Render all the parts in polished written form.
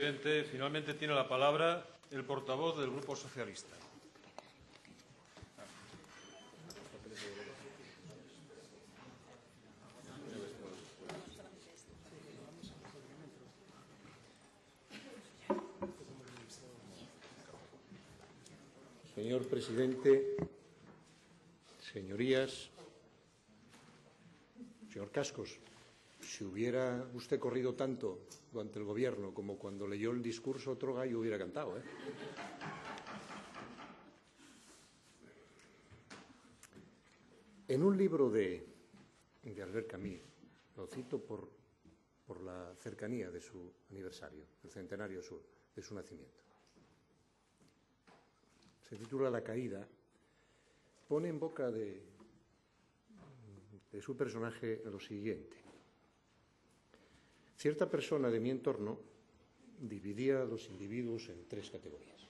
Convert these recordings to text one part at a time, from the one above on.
Presidente, finalmente tiene la palabra el portavoz del Grupo Socialista. Señor presidente, señorías, señor Cascos, si hubiera usted corrido tanto durante el Gobierno como cuando leyó el discurso, otro gallo hubiera cantado, ¿eh? En un libro de Albert Camus, lo cito por la cercanía de su aniversario, el centenario de su nacimiento. Se titula La caída, pone en boca de su personaje lo siguiente. Cierta persona de mi entorno dividía a los individuos en tres categorías.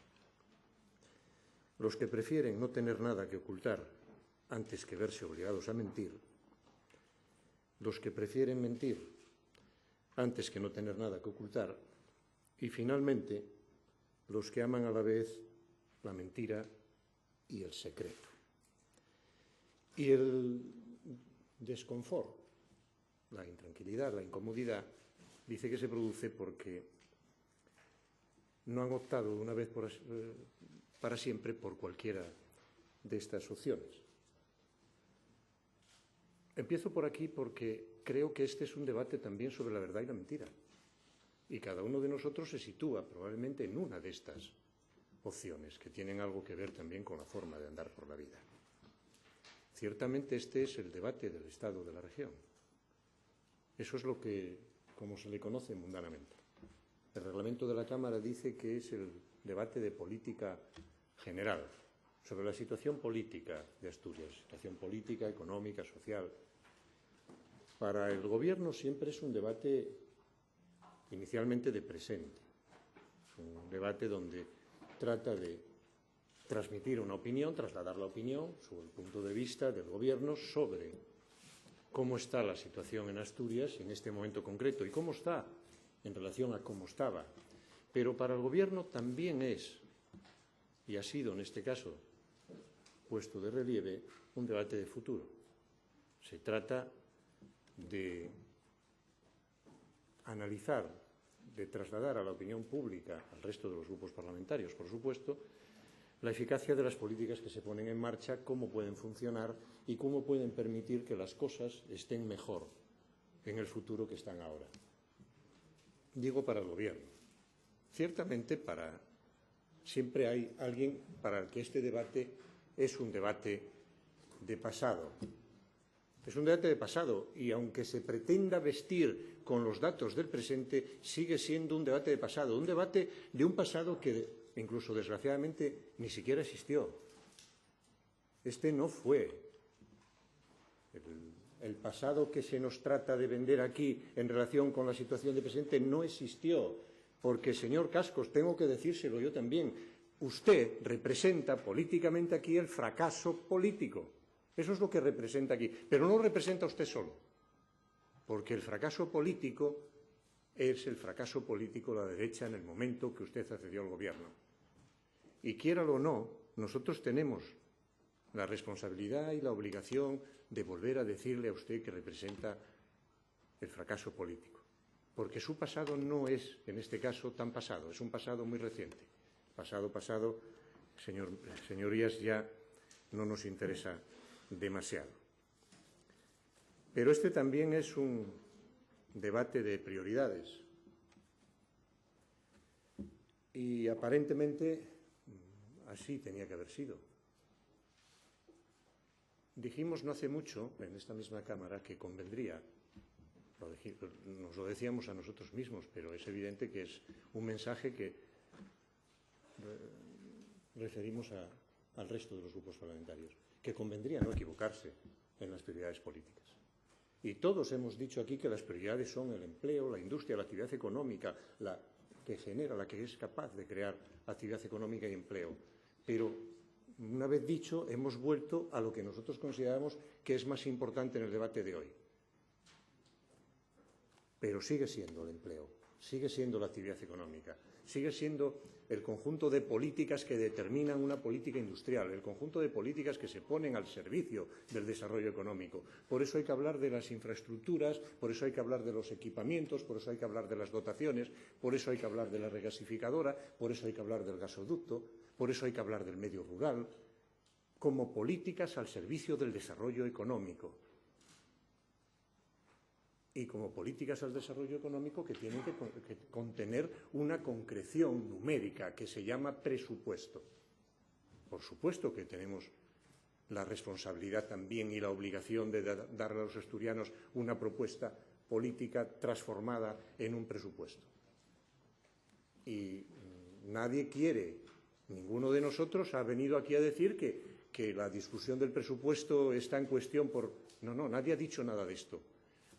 Los que prefieren no tener nada que ocultar antes que verse obligados a mentir, los que prefieren mentir antes que no tener nada que ocultar y, finalmente, los que aman a la vez la mentira y el secreto. Y el desconfort, la intranquilidad, la incomodidad, dice que se produce porque no han optado una vez para siempre por cualquiera de estas opciones. Empiezo por aquí porque creo que este es un debate también sobre la verdad y la mentira. Y cada uno de nosotros se sitúa probablemente en una de estas opciones que tienen algo que ver también con la forma de andar por la vida. Ciertamente este es el debate del Estado de la región. Eso es lo que, como se le conoce mundanamente. El reglamento de la Cámara dice que es el debate de política general, sobre la situación política de Asturias, situación política, económica, social. Para el Gobierno siempre es un debate inicialmente de presente, es un debate donde trata de transmitir una opinión, trasladar la opinión sobre el punto de vista del Gobierno sobre cómo está la situación en Asturias en este momento concreto y cómo está en relación a cómo estaba. Pero para el Gobierno también es, y ha sido en este caso puesto de relieve, un debate de futuro. Se trata de analizar, de trasladar a la opinión pública, al resto de los grupos parlamentarios, por supuesto, la eficacia de las políticas que se ponen en marcha, cómo pueden funcionar y cómo pueden permitir que las cosas estén mejor en el futuro que están ahora. Digo para el Gobierno. Ciertamente siempre hay alguien para el que este debate es un debate de pasado. Es un debate de pasado y aunque se pretenda vestir con los datos del presente, sigue siendo un debate de pasado, un debate de un pasado que incluso desgraciadamente ni siquiera existió. Este no fue el pasado que se nos trata de vender aquí en relación con la situación de presente, no existió, porque, señor Cascos, tengo que decírselo yo también, usted representa políticamente aquí el fracaso político. Eso es lo que representa aquí. Pero no lo representa usted solo, porque el fracaso político es el fracaso político de la derecha en el momento que usted accedió al Gobierno. Y quiéralo o no, nosotros tenemos la responsabilidad y la obligación de volver a decirle a usted que representa el fracaso político. Porque su pasado no es, en este caso, tan pasado, es un pasado muy reciente. Pasado, señorías, ya no nos interesa demasiado. Pero este también es un debate de prioridades. Y aparentemente así tenía que haber sido. Dijimos no hace mucho, en esta misma Cámara, que convendría, nos lo decíamos a nosotros mismos, pero es evidente que es un mensaje que referimos al resto de los grupos parlamentarios, que convendría no equivocarse en las prioridades políticas. Y todos hemos dicho aquí que las prioridades son el empleo, la industria, la actividad económica, la que genera, la que es capaz de crear actividad económica y empleo. Pero, una vez dicho, hemos vuelto a lo que nosotros consideramos que es más importante en el debate de hoy. Pero sigue siendo el empleo, sigue siendo la actividad económica, sigue siendo el conjunto de políticas que determinan una política industrial, el conjunto de políticas que se ponen al servicio del desarrollo económico. Por eso hay que hablar de las infraestructuras, por eso hay que hablar de los equipamientos, por eso hay que hablar de las dotaciones, por eso hay que hablar de la regasificadora, por eso hay que hablar del gasoducto, por eso hay que hablar del medio rural, como políticas al servicio del desarrollo económico. Y como políticas al desarrollo económico que tienen que contener una concreción numérica que se llama presupuesto. Por supuesto que tenemos la responsabilidad también y la obligación de darle a los asturianos una propuesta política transformada en un presupuesto. Y nadie quiere, ninguno de nosotros ha venido aquí a decir que la discusión del presupuesto está en cuestión por... No, nadie ha dicho nada de esto.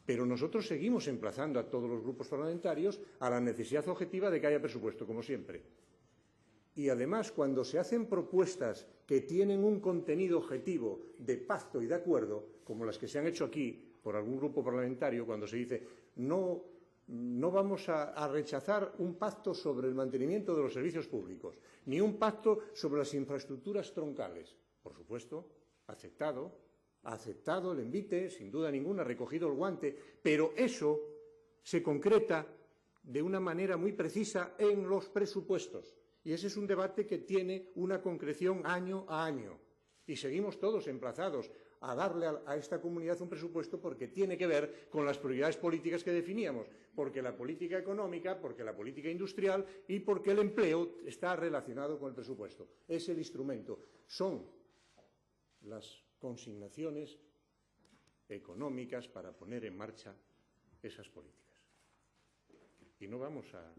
Pero nosotros seguimos emplazando a todos los grupos parlamentarios a la necesidad objetiva de que haya presupuesto, como siempre. Y además, cuando se hacen propuestas que tienen un contenido objetivo de pacto y de acuerdo, como las que se han hecho aquí por algún grupo parlamentario, cuando se dice no vamos a rechazar un pacto sobre el mantenimiento de los servicios públicos, ni un pacto sobre las infraestructuras troncales. Por supuesto, ha aceptado el envite, sin duda ninguna, ha recogido el guante, pero eso se concreta de una manera muy precisa en los presupuestos. Y ese es un debate que tiene una concreción año a año. Y seguimos todos emplazados a darle a esta comunidad un presupuesto porque tiene que ver con las prioridades políticas que definíamos, porque la política económica, porque la política industrial y porque el empleo está relacionado con el presupuesto. Es el instrumento. Son las consignaciones económicas para poner en marcha esas políticas. Y no vamos a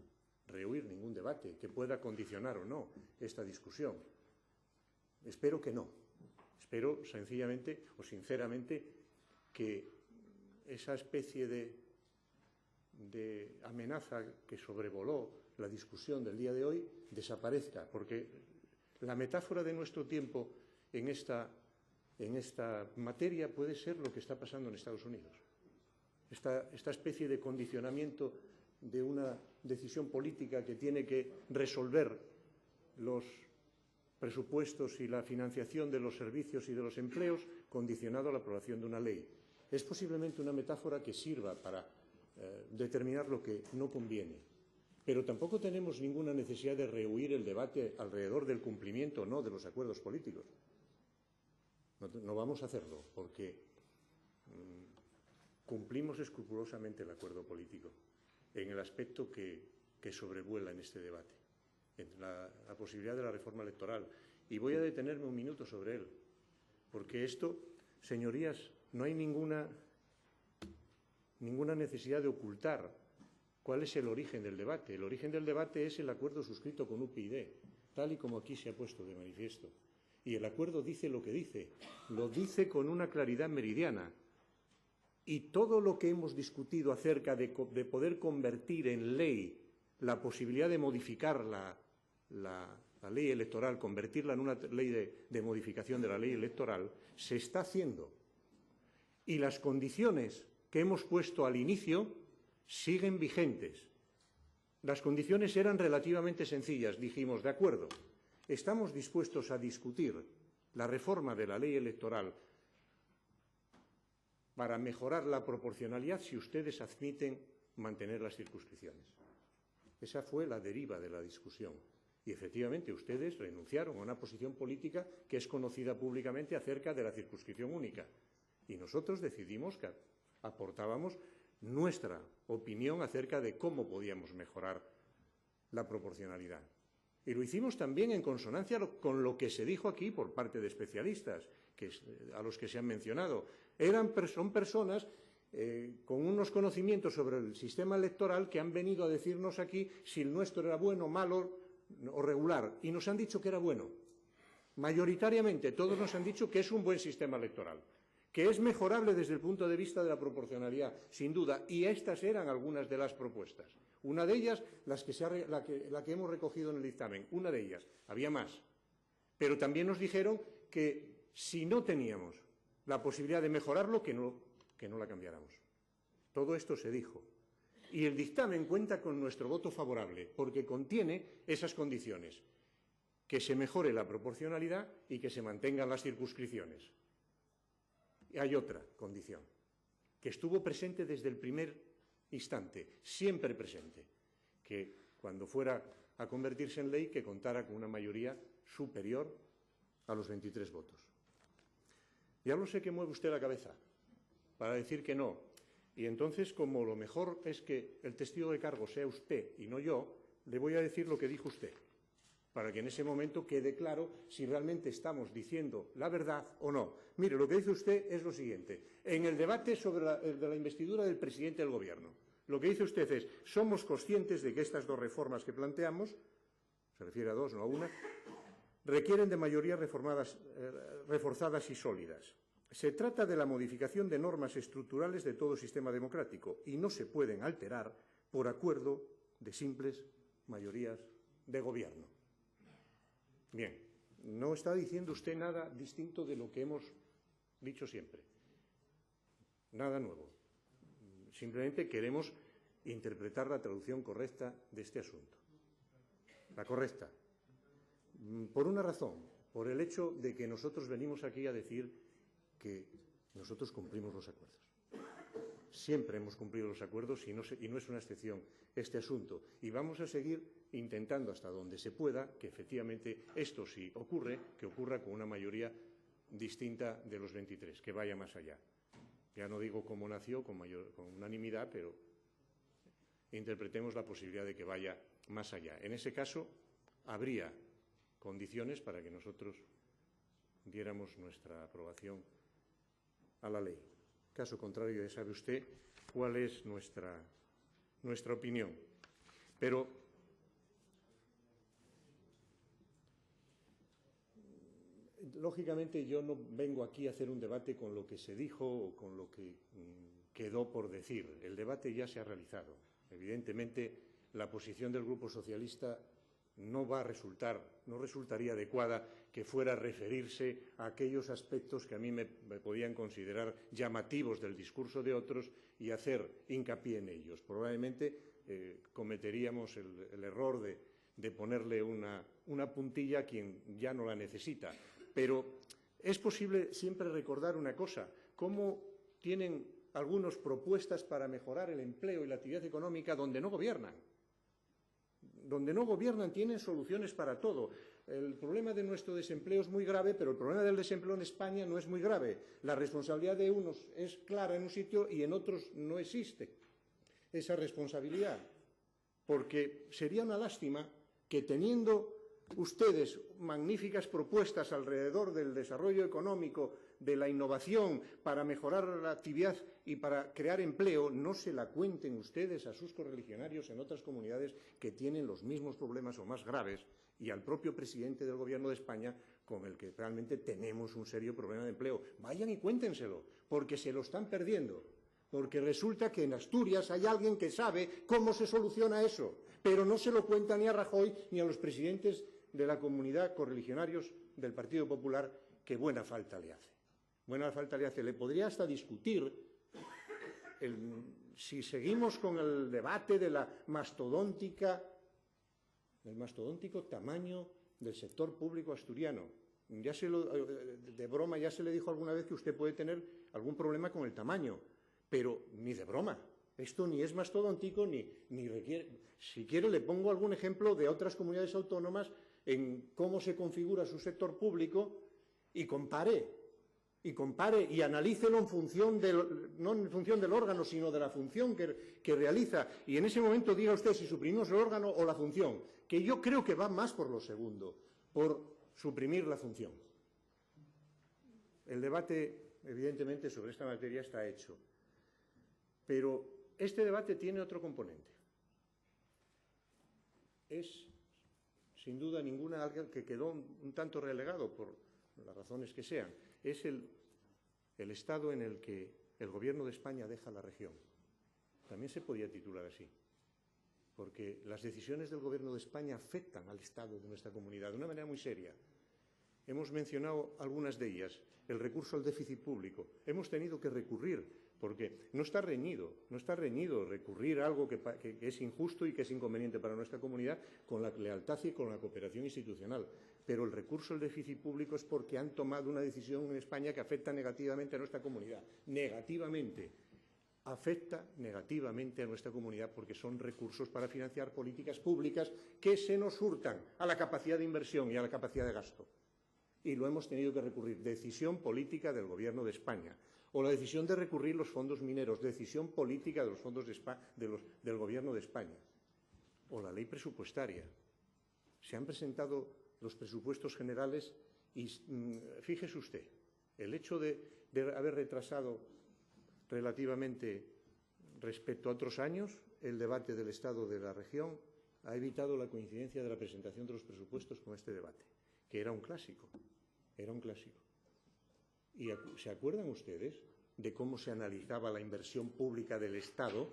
rehuir ningún debate que pueda condicionar o no esta discusión. Espero que no. Espero sencillamente o sinceramente que esa especie de amenaza que sobrevoló la discusión del día de hoy desaparezca, porque la metáfora de nuestro tiempo en esta materia puede ser lo que está pasando en Estados Unidos. Esta especie de condicionamiento de una decisión política que tiene que resolver los presupuestos y la financiación de los servicios y de los empleos condicionado a la aprobación de una ley. Es posiblemente una metáfora que sirva para determinar lo que no conviene. Pero tampoco tenemos ninguna necesidad de rehuir el debate alrededor del cumplimiento o no de los acuerdos políticos. No vamos a hacerlo porque cumplimos escrupulosamente el acuerdo político en el aspecto que sobrevuela en este debate, en la posibilidad de la reforma electoral. Y voy a detenerme un minuto sobre él, porque esto, señorías, no hay ninguna necesidad de ocultar cuál es el origen del debate. El origen del debate es el acuerdo suscrito con UPyD, tal y como aquí se ha puesto de manifiesto. Y el acuerdo dice lo que dice, lo dice con una claridad meridiana. Y todo lo que hemos discutido acerca de poder convertir en ley la posibilidad de modificar la ley electoral, convertirla en una ley de modificación de la ley electoral, se está haciendo. Y las condiciones que hemos puesto al inicio siguen vigentes. Las condiciones eran relativamente sencillas. Dijimos, de acuerdo, estamos dispuestos a discutir la reforma de la ley electoral para mejorar la proporcionalidad si ustedes admiten mantener las circunscripciones. Esa fue la deriva de la discusión. Y efectivamente ustedes renunciaron a una posición política que es conocida públicamente acerca de la circunscripción única. Y nosotros decidimos que aportábamos nuestra opinión acerca de cómo podíamos mejorar la proporcionalidad. Y lo hicimos también en consonancia con lo que se dijo aquí por parte de especialistas, a los que se han mencionado. Son personas con unos conocimientos sobre el sistema electoral que han venido a decirnos aquí si el nuestro era bueno, malo o regular. Y nos han dicho que era bueno. Mayoritariamente todos nos han dicho que es un buen sistema electoral, que es mejorable desde el punto de vista de la proporcionalidad, sin duda. Y estas eran algunas de las propuestas. Una de ellas, la que hemos recogido en el dictamen. Una de ellas. Había más. Pero también nos dijeron que si no teníamos la posibilidad de mejorarlo, que no la cambiáramos. Todo esto se dijo. Y el dictamen cuenta con nuestro voto favorable, porque contiene esas condiciones: que se mejore la proporcionalidad y que se mantengan las circunscripciones. Y hay otra condición, que estuvo presente desde el primer instante, siempre presente, que cuando fuera a convertirse en ley, que contara con una mayoría superior a los 23 votos. Ya lo sé que mueve usted la cabeza para decir que no. Y entonces, como lo mejor es que el testigo de cargo sea usted y no yo, le voy a decir lo que dijo usted, para que en ese momento quede claro si realmente estamos diciendo la verdad o no. Mire, lo que dice usted es lo siguiente. En el debate sobre la investidura del presidente del Gobierno, lo que dice usted es: somos conscientes de que estas dos reformas que planteamos, se refiere a dos, no a una, requieren de mayorías reforzadas y sólidas. Se trata de la modificación de normas estructurales de todo sistema democrático y no se pueden alterar por acuerdo de simples mayorías de gobierno. Bien, no está diciendo usted nada distinto de lo que hemos dicho siempre. Nada nuevo. Simplemente queremos interpretar la traducción correcta de este asunto. La correcta. Por una razón, por el hecho de que nosotros venimos aquí a decir que nosotros cumplimos los acuerdos. Siempre hemos cumplido los acuerdos y no es una excepción este asunto. Y vamos a seguir intentando hasta donde se pueda que efectivamente esto, si ocurre, que ocurra con una mayoría distinta de los 23, que vaya más allá. Ya no digo cómo nació, con unanimidad, pero interpretemos la posibilidad de que vaya más allá. En ese caso, habría condiciones para que nosotros diéramos nuestra aprobación a la ley. Caso contrario, ya sabe usted cuál es nuestra opinión. Pero lógicamente yo no vengo aquí a hacer un debate con lo que se dijo o con lo que quedó por decir. El debate ya se ha realizado. Evidentemente, la posición del Grupo Socialista no resultaría adecuada que fuera a referirse a aquellos aspectos que a mí me podían considerar llamativos del discurso de otros y hacer hincapié en ellos. Probablemente cometeríamos el error de ponerle una puntilla a quien ya no la necesita. Pero es posible siempre recordar una cosa: cómo tienen algunos propuestas para mejorar el empleo y la actividad económica donde no gobiernan. Donde no gobiernan tienen soluciones para todo. El problema de nuestro desempleo es muy grave, pero el problema del desempleo en España no es muy grave. La responsabilidad de unos es clara en un sitio y en otros no existe esa responsabilidad. Porque sería una lástima que, teniendo ustedes magníficas propuestas alrededor del desarrollo económico, de la innovación para mejorar la actividad y para crear empleo, no se la cuenten ustedes a sus correligionarios en otras comunidades que tienen los mismos problemas o más graves, y al propio presidente del Gobierno de España, con el que realmente tenemos un serio problema de empleo. Vayan y cuéntenselo, porque se lo están perdiendo. Porque resulta que en Asturias hay alguien que sabe cómo se soluciona eso, pero no se lo cuenta ni a Rajoy ni a los presidentes de la comunidad correligionarios del Partido Popular, que buena falta le hace. Buena falta le hace. Le podría hasta discutir si seguimos con el debate de del mastodóntico tamaño del sector público asturiano. De broma ya se le dijo alguna vez que usted puede tener algún problema con el tamaño, pero ni de broma. Esto ni es mastodóntico ni requiere. Si quiere, le pongo algún ejemplo de otras comunidades autónomas en cómo se configura su sector público y compare y analícelo en función no en función del órgano, sino de la función que realiza. Y en ese momento diga usted si suprimimos el órgano o la función, que yo creo que va más por lo segundo, por suprimir la función. El debate, evidentemente, sobre esta materia está hecho. Pero este debate tiene otro componente. Es, sin duda ninguna, algo que quedó un tanto relegado por las razones que sean. Es el estado en el que el Gobierno de España deja la región. También se podía titular así, porque las decisiones del Gobierno de España afectan al estado de nuestra comunidad de una manera muy seria. Hemos mencionado algunas de ellas. El recurso al déficit público. Hemos tenido que recurrir porque no está reñido recurrir a algo que es injusto y que es inconveniente para nuestra comunidad con la lealtad y con la cooperación institucional. Pero el recurso al déficit público es porque han tomado una decisión en España que afecta negativamente a nuestra comunidad. Negativamente. Afecta negativamente a nuestra comunidad porque son recursos para financiar políticas públicas que se nos hurtan a la capacidad de inversión y a la capacidad de gasto. Y lo hemos tenido que recurrir. Decisión política del Gobierno de España. O la decisión de recurrir los fondos mineros. Decisión política de los fondos del Gobierno de España. O la ley presupuestaria. Se han presentado los presupuestos generales y fíjese usted, el hecho de haber retrasado relativamente respecto a otros años el debate del Estado de la región ha evitado la coincidencia de la presentación de los presupuestos con este debate, que era un clásico. Era un clásico. ¿Y se acuerdan ustedes de cómo se analizaba la inversión pública del Estado?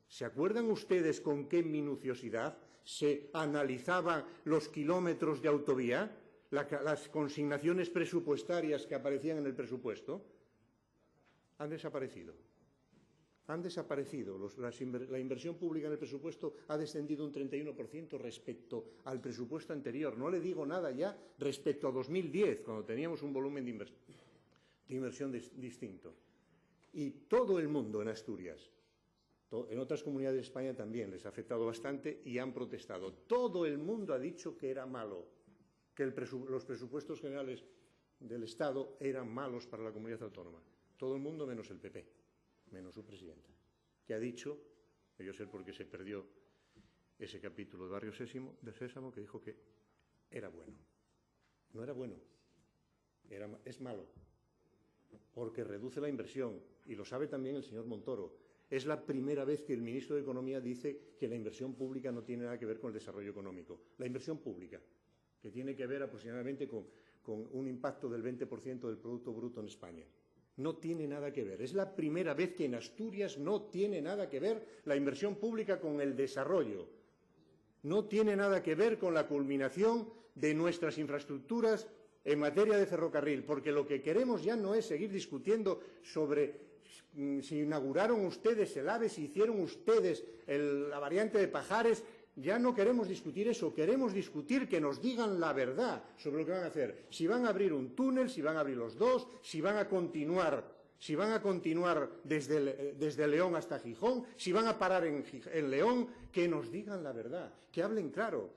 ¿Se acuerdan ustedes con qué minuciosidad se analizaban los kilómetros de autovía, las consignaciones presupuestarias que aparecían en el presupuesto? Han desaparecido. Han desaparecido. La inversión pública en el presupuesto ha descendido un 31% respecto al presupuesto anterior. No le digo nada ya respecto a 2010, cuando teníamos un volumen de inversión distinto. Y todo el mundo en Asturias, en otras comunidades de España también les ha afectado bastante y han protestado. Todo el mundo ha dicho que era malo, que los presupuestos generales del Estado eran malos para la comunidad autónoma. Todo el mundo menos el PP, menos su presidenta, que ha dicho, debió ser porque se perdió ese capítulo de Barrio Sésamo, que dijo que era bueno. No era bueno, es malo, porque reduce la inversión, y lo sabe también el señor Montoro. Es la primera vez que el ministro de Economía dice que la inversión pública no tiene nada que ver con el desarrollo económico. La inversión pública, que tiene que ver aproximadamente con un impacto del 20% del Producto Bruto en España. No tiene nada que ver. Es la primera vez que en Asturias no tiene nada que ver la inversión pública con el desarrollo. No tiene nada que ver con la culminación de nuestras infraestructuras en materia de ferrocarril, porque lo que queremos ya no es seguir discutiendo sobre si inauguraron ustedes el AVE, si hicieron ustedes la variante de Pajares. Ya no queremos discutir eso, queremos discutir que nos digan la verdad sobre lo que van a hacer. Si van a abrir un túnel, si van a abrir los dos, si van a continuar desde León hasta Gijón, si van a parar en León, que nos digan la verdad, que hablen claro.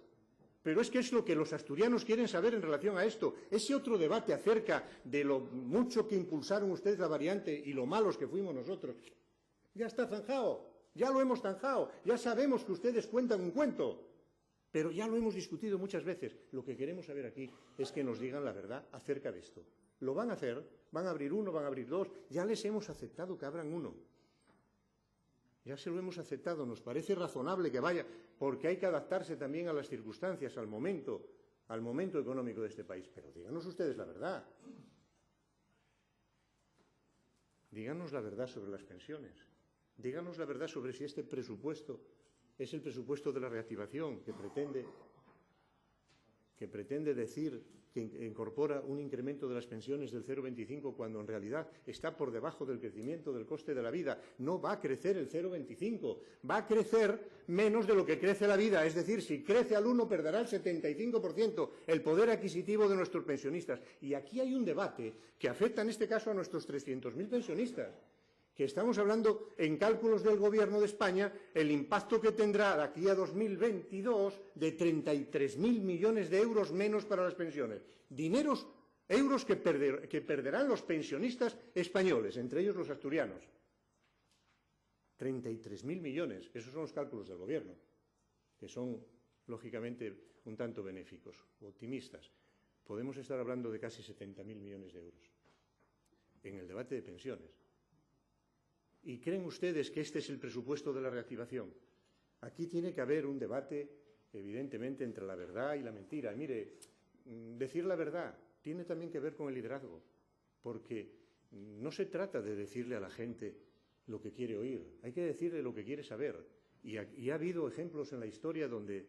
Pero es que es lo que los asturianos quieren saber en relación a esto. Ese otro debate acerca de lo mucho que impulsaron ustedes la variante y lo malos que fuimos nosotros, ya está zanjado. Ya lo hemos zanjado, ya sabemos que ustedes cuentan un cuento, pero ya lo hemos discutido muchas veces. Lo que queremos saber aquí es que nos digan la verdad acerca de esto. Lo van a hacer, van a abrir uno, van a abrir dos, ya les hemos aceptado que abran uno. Ya se lo hemos aceptado, nos parece razonable que vaya, porque hay que adaptarse también a las circunstancias, al momento económico de este país. Pero díganos ustedes la verdad. Díganos la verdad sobre las pensiones. Díganos la verdad sobre si este presupuesto es el presupuesto de la reactivación que pretende decir que incorpora un incremento de las pensiones del 0,25 cuando en realidad está por debajo del crecimiento del coste de la vida. No va a crecer el 0,25, va a crecer menos de lo que crece la vida. Es decir, si crece al 1 perderá el 75% el poder adquisitivo de nuestros pensionistas. Y aquí hay un debate que afecta en este caso a nuestros 300.000 pensionistas. Que estamos hablando en cálculos del Gobierno de España, el impacto que tendrá de aquí a 2022 de 33.000 millones de euros menos para las pensiones. Euros que perderán los pensionistas españoles, entre ellos los asturianos. 33.000 millones, esos son los cálculos del Gobierno, que son, lógicamente, un tanto benéficos, optimistas. Podemos estar hablando de casi 70.000 millones de euros en el debate de pensiones. ¿Y creen ustedes que este es el presupuesto de la reactivación? Aquí tiene que haber un debate, evidentemente, entre la verdad y la mentira. Mire, decir la verdad tiene también que ver con el liderazgo, porque no se trata de decirle a la gente lo que quiere oír, hay que decirle lo que quiere saber. Y ha habido ejemplos en la historia donde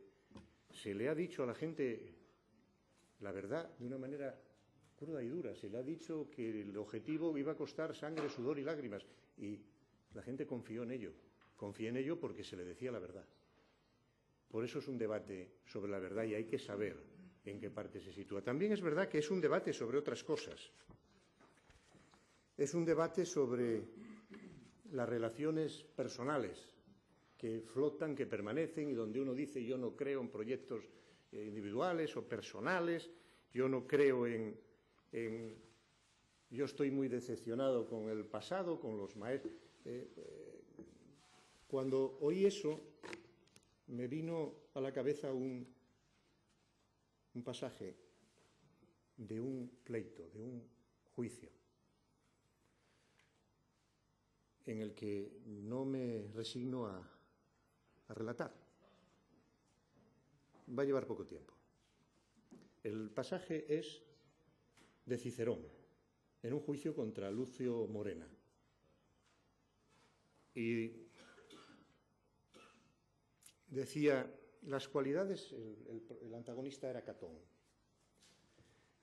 se le ha dicho a la gente la verdad de una manera cruda y dura. Se le ha dicho que el objetivo iba a costar sangre, sudor y lágrimas. Y La gente confió en ello. Confía en ello porque se le decía la verdad. Por eso es un debate sobre la verdad y hay que saber en qué parte se sitúa. También es verdad que es un debate sobre otras cosas. Es un debate sobre las relaciones personales que flotan, que permanecen y donde uno dice yo no creo en proyectos individuales o personales, yo no creo yo estoy muy decepcionado con el pasado, con los maestros. Cuando oí eso, me vino a la cabeza un pasaje de un pleito, de un juicio, en el que no me resigno a relatar. Va a llevar poco tiempo. El pasaje es de Cicerón, en un juicio contra Lucio Morena. Y decía, las cualidades, el antagonista era Catón.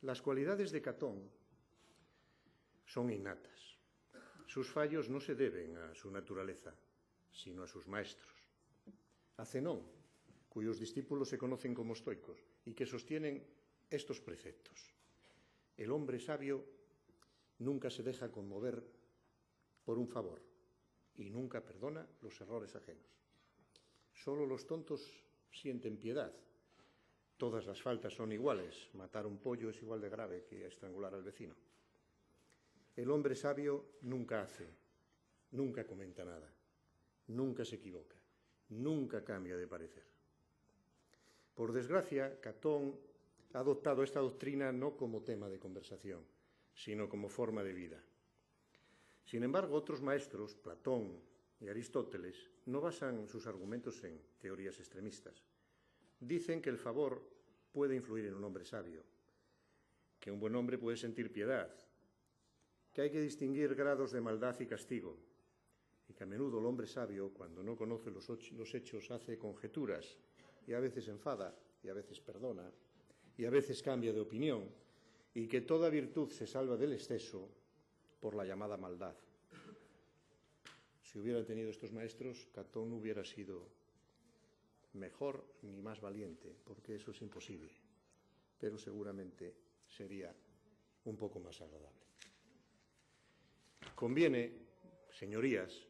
Las cualidades de Catón son innatas. Sus fallos no se deben a su naturaleza, sino a sus maestros. A Zenón, cuyos discípulos se conocen como estoicos y que sostienen estos preceptos. El hombre sabio nunca se deja conmover por un favor y nunca perdona los errores ajenos. Solo los tontos sienten piedad. Todas las faltas son iguales. Matar un pollo es igual de grave que estrangular al vecino. El hombre sabio nunca hace, nunca comenta nada, nunca se equivoca, nunca cambia de parecer. Por desgracia, Catón ha adoptado esta doctrina no como tema de conversación, sino como forma de vida. Sin embargo, otros maestros, Platón y Aristóteles, no basan sus argumentos en teorías extremistas. Dicen que el favor puede influir en un hombre sabio, que un buen hombre puede sentir piedad, que hay que distinguir grados de maldad y castigo, y que a menudo el hombre sabio, cuando no conoce los hechos, hace conjeturas, y a veces enfada, y a veces perdona, y a veces cambia de opinión, y que toda virtud se salva del exceso por la llamada maldad. Si hubiera tenido estos maestros, Catón no hubiera sido mejor ni más valiente, porque eso es imposible, pero seguramente sería un poco más agradable. Conviene, señorías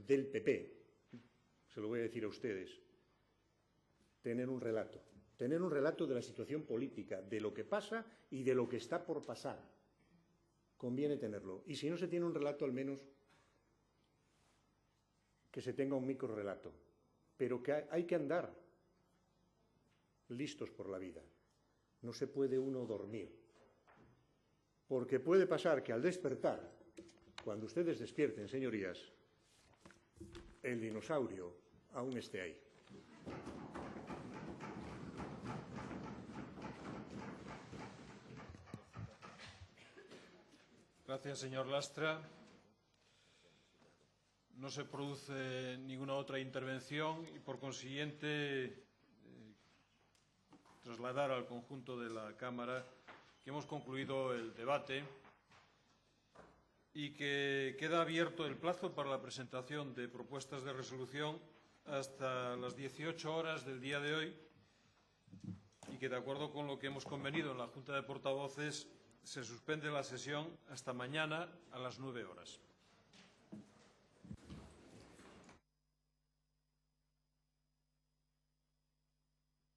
del PP, se lo voy a decir a ustedes, tener un relato de la situación política, de lo que pasa y de lo que está por pasar. Conviene tenerlo. Y si no se tiene un relato, al menos que se tenga un microrrelato. Pero que hay que andar listos por la vida. No se puede uno dormir. Porque puede pasar que al despertar, cuando ustedes despierten, señorías, el dinosaurio aún esté ahí. Gracias, señor Lastra. No se produce ninguna otra intervención y, por consiguiente, trasladar al conjunto de la Cámara que hemos concluido el debate y que queda abierto el plazo para la presentación de propuestas de resolución hasta las 18 horas del día de hoy y que, de acuerdo con lo que hemos convenido en la Junta de Portavoces, se suspende la sesión hasta mañana a las 9 horas.